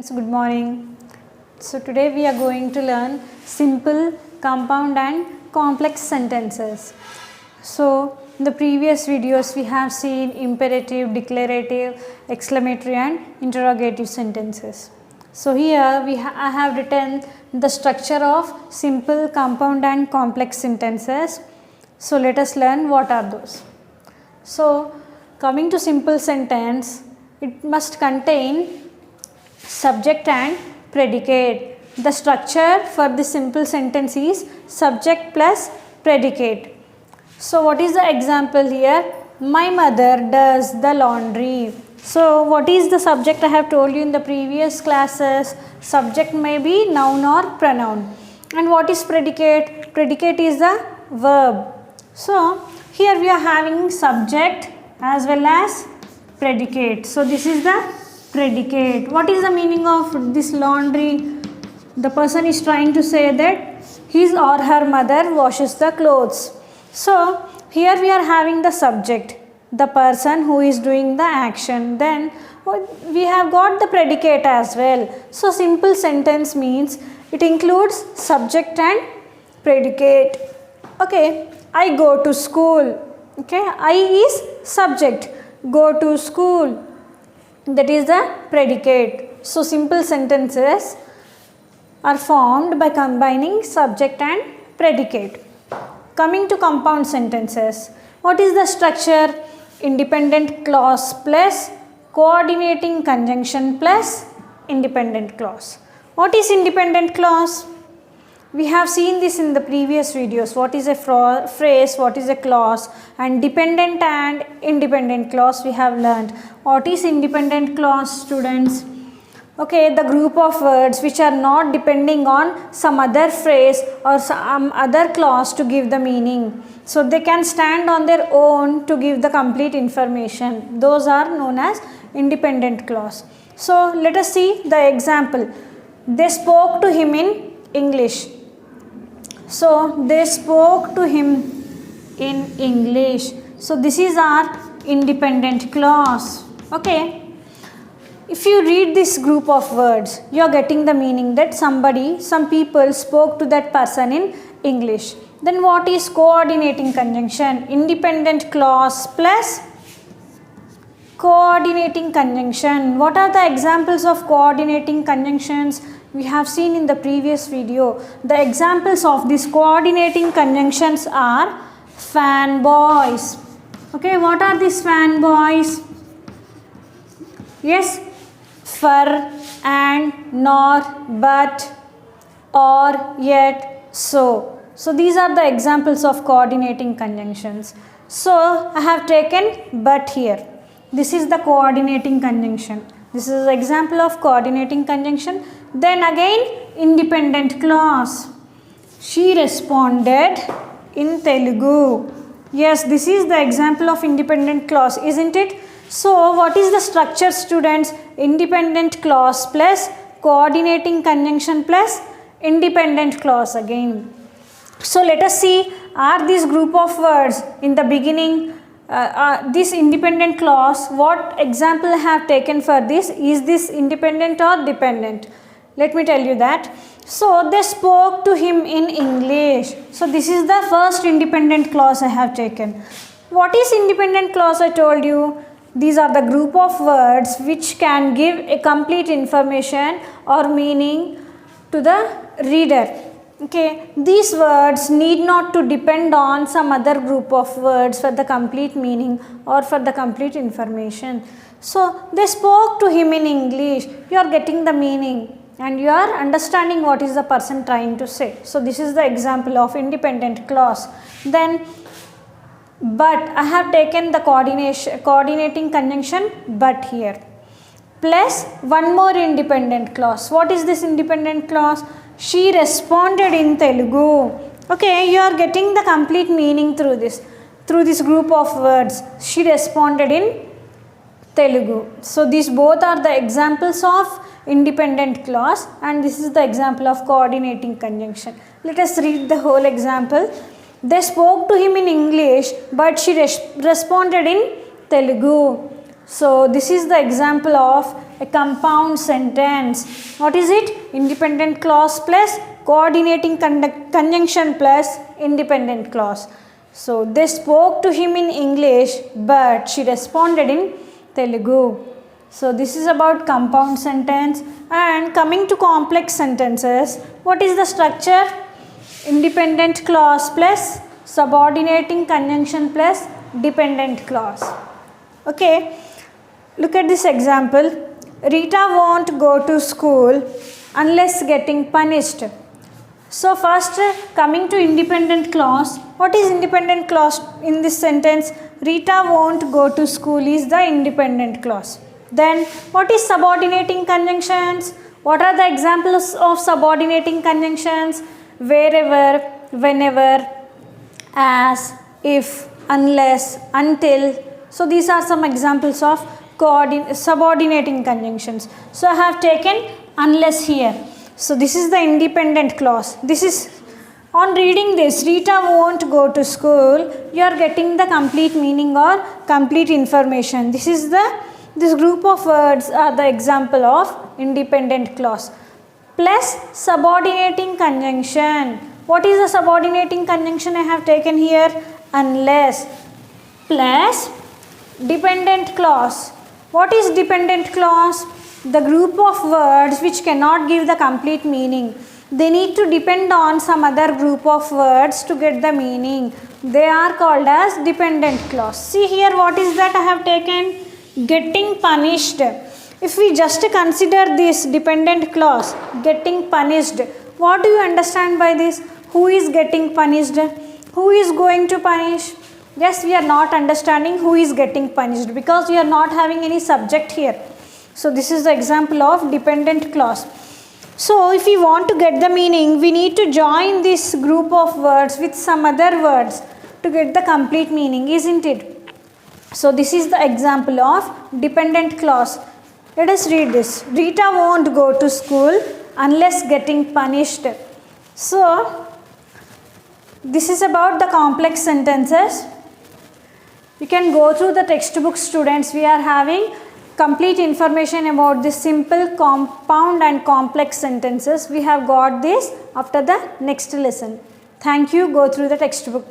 Good morning. So today we are going to learn simple, compound and complex sentences. So in the previous videos we have seen imperative, declarative, exclamatory and interrogative sentences. So here I have written the structure of simple, compound and complex sentences. So let us learn what are those. So coming to simple sentence, it must contain subject and predicate. The structure for the simple sentence is subject plus predicate. So what is the example here? My mother does the laundry. So what is the subject? I have told you in the previous classes, subject may be noun or pronoun. And what is predicate? Predicate is the verb. So here we are having subject as well as predicate. So this is the predicate. What is the meaning of this laundry? The person is trying to say that his or her mother washes the clothes. So here we are having the subject, the person who is doing the action. Then we have got the predicate as well. So simple sentence means it includes subject and predicate. Okay, I go to school. Okay, I is subject, go to school, that is the predicate. So simple sentences are formed by combining subject and predicate. Coming to compound sentences, what is the structure? Independent clause plus coordinating conjunction plus independent clause. What is independent clause? We have seen this in the previous videos. What is a phrase, what is a clause, and dependent and independent clause we have learned. What is independent clause, students? Okay, the group of words which are not depending on some other phrase or some other clause to give the meaning. So they can stand on their own to give the complete information. Those are known as independent clause. So let us see the example. They spoke to him in English. So they spoke to him in English. So this is our independent clause. Okay. If you read this group of words, you are getting the meaning that some people spoke to that person in English. Then what is coordinating conjunction? Independent clause plus coordinating conjunction. What are the examples of coordinating conjunctions? We have seen in the previous video. The examples of these coordinating conjunctions are fanboys. Okay, what are these fanboys? Yes, for, and, nor, but, or, yet, so. So these are the examples of coordinating conjunctions. So I have taken but here. This is the coordinating conjunction. This is an example of coordinating conjunction. Then again independent clause. She responded in Telugu. Yes, this is the example of independent clause, isn't it? So what is the structure, students? Independent clause plus coordinating conjunction plus independent clause again. So let us see, are these group of words in the beginning, this independent clause, what example I have taken for this? Is this independent or dependent? Let me tell you that. So they spoke to him in English. So this is the first independent clause I have taken. What is independent clause? I told you, these are the group of words which can give a complete information or meaning to the reader. Okay, these words need not to depend on some other group of words for the complete meaning or for the complete information. So they spoke to him in English. You are getting the meaning and you are understanding what is the person trying to say. So this is the example of independent clause. Then but, I have taken the coordinating conjunction but here, plus one more independent clause. What is this independent clause? She responded in Telugu. Okay, you are getting the complete meaning through this group of words. She responded in Telugu. So these both are the examples of independent clause and this is the example of coordinating conjunction. Let us read the whole example. They spoke to him in English but she responded in Telugu. So this is the example of a compound sentence. What is it? Independent clause plus coordinating conjunction plus independent clause. So they spoke to him in English, but she responded in Telugu. So this is about compound sentence. And coming to complex sentences, what is the structure? Independent clause plus subordinating conjunction plus dependent clause. Okay, look at this example. Rita won't go to school unless getting punished. So first, coming to independent clause, what is independent clause in this sentence? Rita won't go to school is the independent clause. Then what is subordinating conjunctions? What are the examples of subordinating conjunctions? Wherever, whenever, as, if, unless, until. So these are some examples of subordinating conjunctions. So I have taken unless here. So this is the independent clause. This is, on reading this, Rita won't go to school, you are getting the complete meaning or complete information. This group of words are the example of independent clause. Plus subordinating conjunction. What is the subordinating conjunction I have taken here? Unless. Plus dependent clause. What is dependent clause? The group of words which cannot give the complete meaning. They need to depend on some other group of words to get the meaning. They are called as dependent clause. See here, what is that I have taken? Getting punished. If we just consider this dependent clause, getting punished, what do you understand by this? Who is getting punished? Who is going to punish? Yes, we are not understanding who is getting punished because we are not having any subject here. So this is the example of dependent clause. So if we want to get the meaning, we need to join this group of words with some other words to get the complete meaning, isn't it? So this is the example of dependent clause. Let us read this. Rita won't go to school unless getting punished. So this is about the complex sentences. You can go through the textbook, students. We are having complete information about the simple, compound and complex sentences. We have got this after the next lesson. Thank you. Go through the textbook.